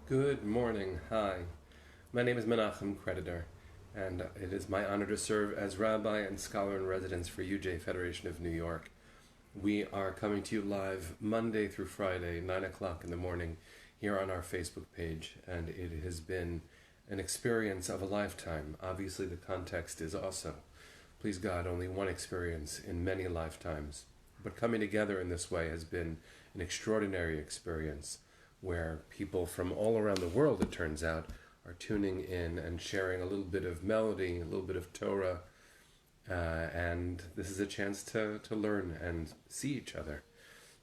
Good morning. Hi. My name is Menachem Creditor, and it is my honor to serve as Rabbi and Scholar in Residence for UJ Federation of New York. We are coming to you live Monday through Friday, 9 o'clock in the morning, here on our Facebook page, and it has been an experience of a lifetime. Obviously, the context is also, please God, only one experience in many lifetimes. But coming together in this way has been an extraordinary experience where people from all around the world, it turns out, are tuning in and sharing a little bit of melody, a little bit of Torah, and this is a chance to learn and see each other.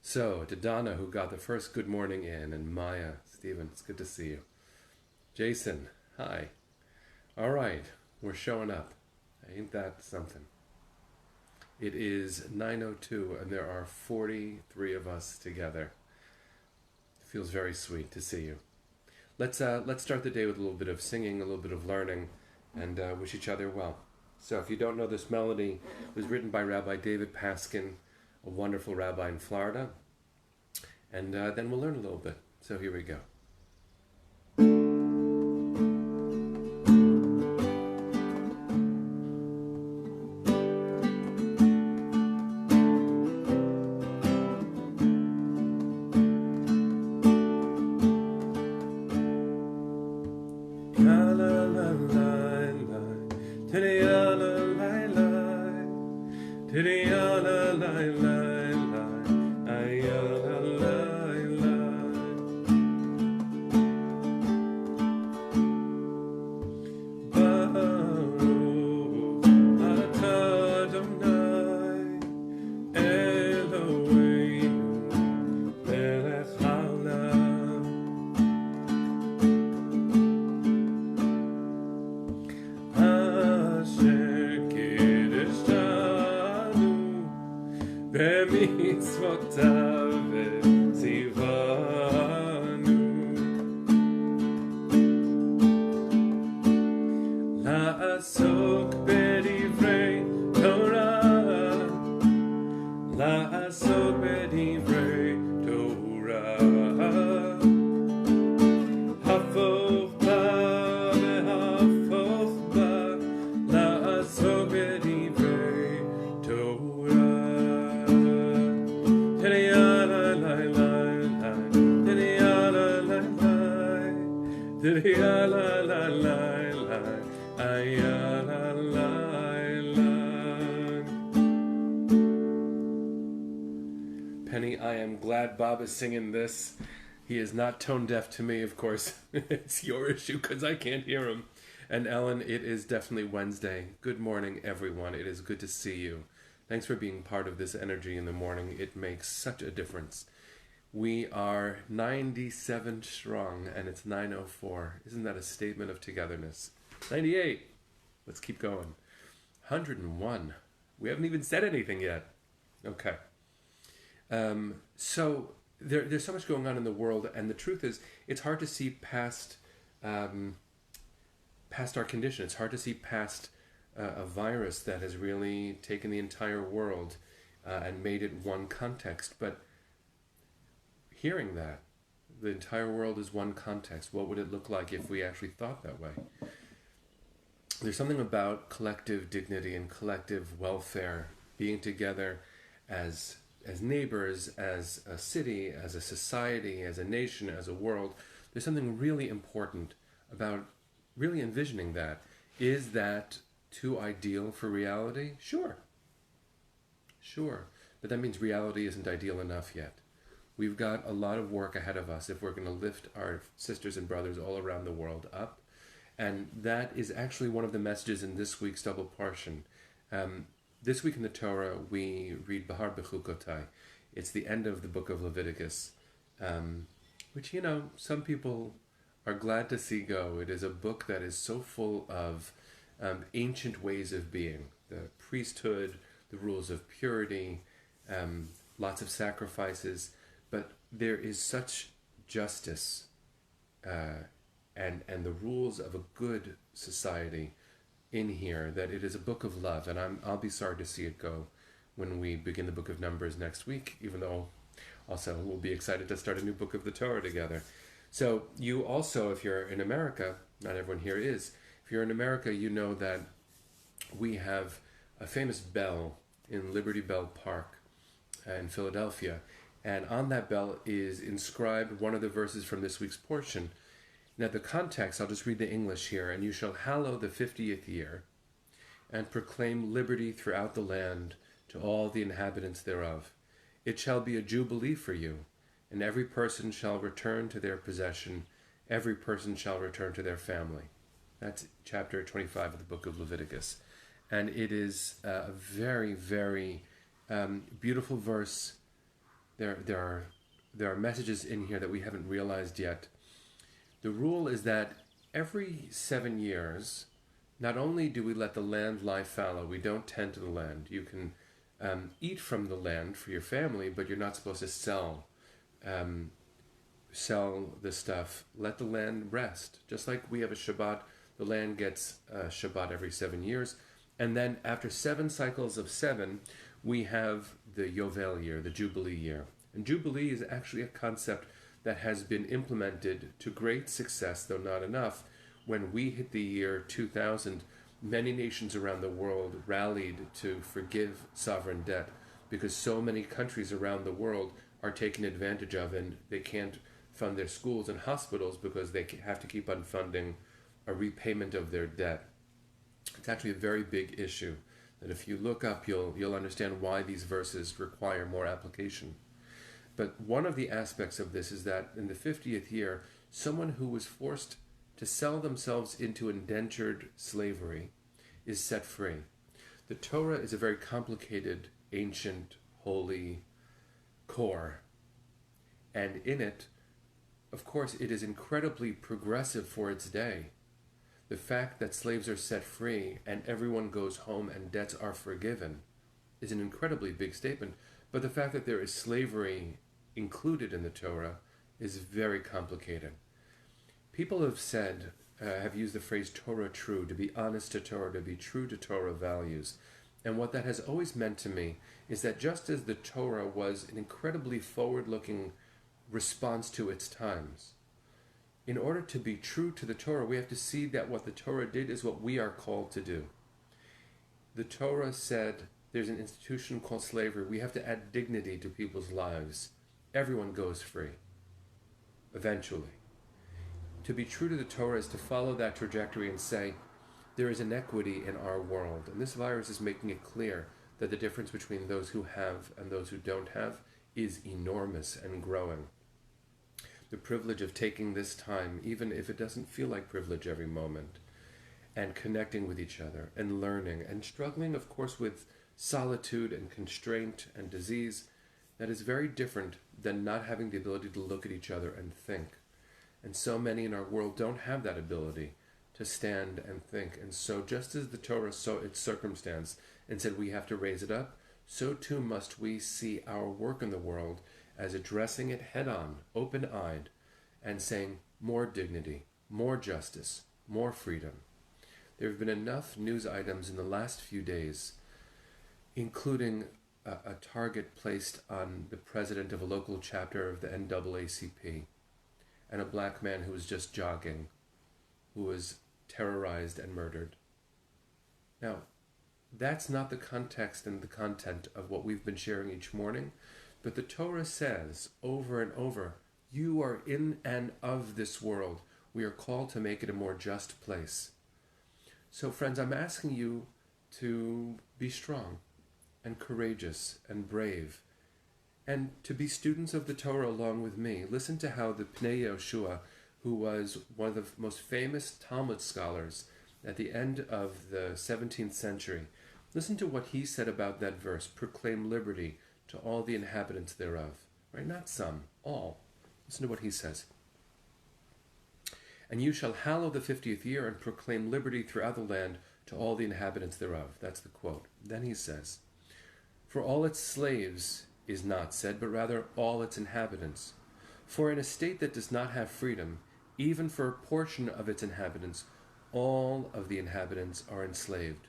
So, to Donna, who got the first good morning in, and Maya, Stephen, it's good to see you. Jason, hi. All right, we're showing up. Ain't that something? It is 9:02, and there are 43 of us together. It feels very sweet to see you. Let's start the day with a little bit of singing, a little bit of learning, and wish each other well. So if you don't know, this melody was written by Rabbi David Paskin, a wonderful rabbi in Florida, and then we'll learn a little bit. So here we go. Penny, I am glad Bob is singing this. He is not tone deaf to me, of course. It's your issue because I can't hear him. And Ellen, it is definitely Wednesday. Good morning, everyone. It is good to see you. Thanks for being part of this energy in the morning. It makes such a difference. We are 97 strong, and it's 9:04. Isn't that a statement of togetherness? 98. Let's keep going. 101. We haven't even said anything yet. Okay. So there's so much going on in the world, and the truth is, it's hard to see past our condition. It's hard to see past a virus that has really taken the entire world and made it one context. But hearing that the entire world is one context, what would it look like if we actually thought that way? There's something about collective dignity and collective welfare, being together as neighbors, as a city, as a society, as a nation, as a world. There's something really important about really envisioning that. Is that too ideal for reality? Sure. But that means reality isn't ideal enough yet. We've got a lot of work ahead of us if we're going to lift our sisters and brothers all around the world up. And that is actually one of the messages in this week's double portion. This week in the Torah, we read Behar, Bechukotai. It's the end of the book of Leviticus, which, some people are glad to see go. It is a book that is so full of ancient ways of being. The priesthood, the rules of purity, lots of sacrifices. But there is such justice and the rules of a good society in here that it is a book of love, and I'll be sorry to see it go when we begin the book of Numbers next week, even though also we'll be excited to start a new book of the Torah together. So you also, if you're in America, not everyone here is, if you're in America, you know that we have a famous bell in Liberty Bell Park in Philadelphia. And on that bell is inscribed one of the verses from this week's portion. Now, the context, I'll just read the English here. And you shall hallow the 50th year and proclaim liberty throughout the land to all the inhabitants thereof. It shall be a jubilee for you, and every person shall return to their possession, every person shall return to their family. That's chapter 25 of the book of Leviticus. And it is a very, very beautiful verse. There are messages in here that we haven't realized yet. The rule is that every 7 years, not only do we let the land lie fallow, we don't tend to the land. You can eat from the land for your family, but you're not supposed to sell the stuff. Let the land rest. Just like we have a Shabbat, the land gets a Shabbat every 7 years. And then after 7 cycles of 7, we have the Yovel year, the Jubilee year. And Jubilee is actually a concept that has been implemented to great success, though not enough. When we hit the year 2000, many nations around the world rallied to forgive sovereign debt because so many countries around the world are taken advantage of, and they can't fund their schools and hospitals because they have to keep on funding a repayment of their debt. It's actually a very big issue that if you look up, you'll understand why these verses require more application. But one of the aspects of this is that in the 50th year, someone who was forced to sell themselves into indentured slavery is set free. The Torah is a very complicated, ancient, holy core. And in it, of course, it is incredibly progressive for its day. The fact that slaves are set free and everyone goes home and debts are forgiven is an incredibly big statement. But the fact that there is slavery included in the Torah is very complicated. People have said, have used the phrase Torah true, to be honest to Torah, to be true to Torah values. And what that has always meant to me is that just as the Torah was an incredibly forward-looking response to its times, in order to be true to the Torah, we have to see that what the Torah did is what we are called to do. The Torah said there's an institution called slavery. We have to add dignity to people's lives. Everyone goes free, eventually. To be true to the Torah is to follow that trajectory and say, there is inequity in our world. And this virus is making it clear that the difference between those who have and those who don't have is enormous and growing. The privilege of taking this time, even if it doesn't feel like privilege every moment, and connecting with each other and learning and struggling, of course, with solitude and constraint and disease, that is very different than not having the ability to look at each other and think. And so many in our world don't have that ability to stand and think. And so just as the Torah saw its circumstance and said we have to raise it up, so too must we see our work in the world as addressing it head-on, open-eyed, and saying more dignity, more justice, more freedom. There have been enough news items in the last few days, including a target placed on the president of a local chapter of the NAACP, and a black man who was just jogging, who was terrorized and murdered. Now, that's not the context and the content of what we've been sharing each morning, but the Torah says over and over, you are in and of this world. We are called to make it a more just place. So friends, I'm asking you to be strong and courageous and brave, and to be students of the Torah along with me. Listen to how the Pnei Yehoshua, who was one of the most famous Talmud scholars at the end of the 17th century, listen to what he said about that verse, proclaim liberty to all the inhabitants thereof. Right? Not some, all. Listen to what he says. And you shall hallow the 50th year and proclaim liberty throughout the land to all the inhabitants thereof. That's the quote. Then he says, for all its slaves is not said, but rather all its inhabitants. For in a state that does not have freedom, even for a portion of its inhabitants, all of the inhabitants are enslaved.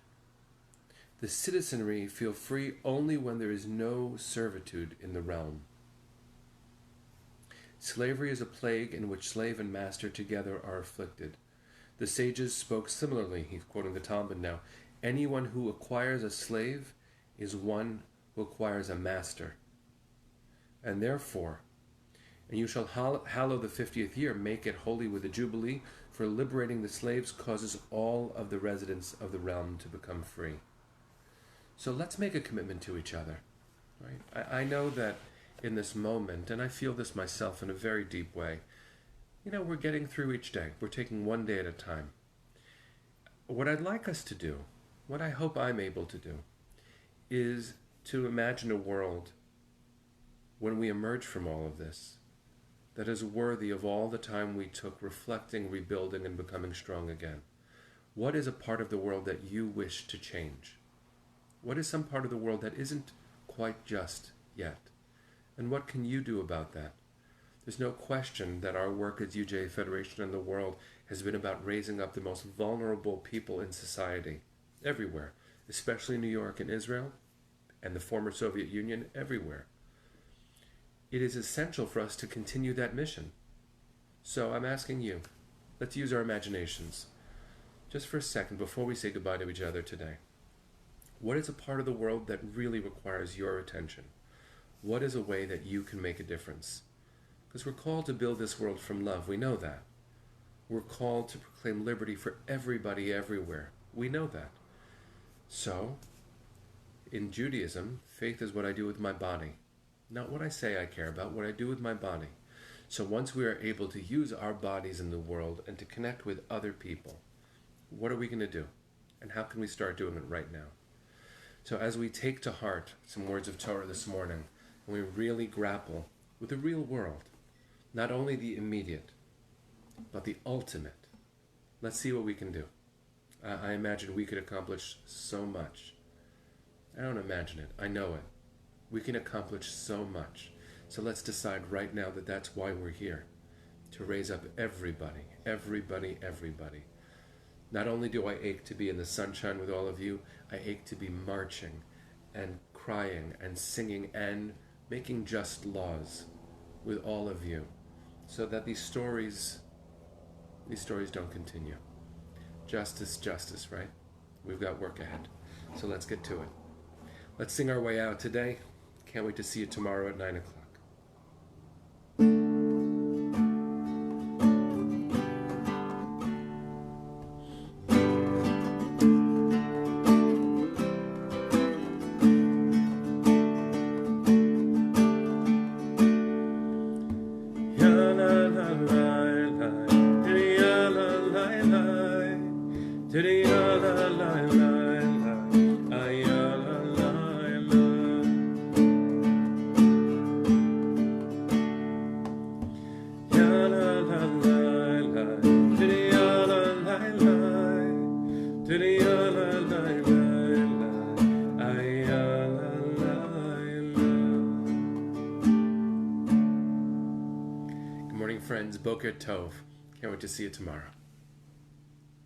The citizenry feel free only when there is no servitude in the realm. Slavery is a plague in which slave and master together are afflicted. The sages spoke similarly. He's quoting the Talmud now. Anyone who acquires a slave is one who acquires a master. And therefore, and you shall hallow the 50th year, make it holy with a jubilee, for liberating the slaves causes all of the residents of the realm to become free. So let's make a commitment to each other. Right? I know that in this moment, and I feel this myself in a very deep way, we're getting through each day. We're taking one day at a time. What I'd like us to do, what I hope I'm able to do, is to imagine a world when we emerge from all of this that is worthy of all the time we took reflecting, rebuilding, and becoming strong again. What is a part of the world that you wish to change? What is some part of the world that isn't quite just yet? And what can you do about that? There's no question that our work as UJ Federation in the world has been about raising up the most vulnerable people in society, everywhere, especially New York and Israel, and the former Soviet Union, everywhere. It is essential for us to continue that mission. So I'm asking you, let's use our imaginations. Just for a second, before we say goodbye to each other today, what is a part of the world that really requires your attention? What is a way that you can make a difference? Because we're called to build this world from love. We know that. We're called to proclaim liberty for everybody everywhere. We know that. So, in Judaism, faith is what I do with my body. Not what I say I care about, what I do with my body. So once we are able to use our bodies in the world and to connect with other people, what are we going to do? And how can we start doing it right now? So as we take to heart some words of Torah this morning, and we really grapple with the real world, not only the immediate, but the ultimate, let's see what we can do. I imagine we could accomplish so much. I don't imagine it, I know it. We can accomplish so much. So let's decide right now that that's why we're here. To raise up everybody, everybody, everybody. Not only do I ache to be in the sunshine with all of you, I ache to be marching and crying and singing and making just laws with all of you, so that these stories don't continue. Justice, justice, right? We've got work ahead. So let's get to it. Let's sing our way out today. Can't wait to see you tomorrow at 9 o'clock. Friends, Boker Tov. Can't wait to see you tomorrow.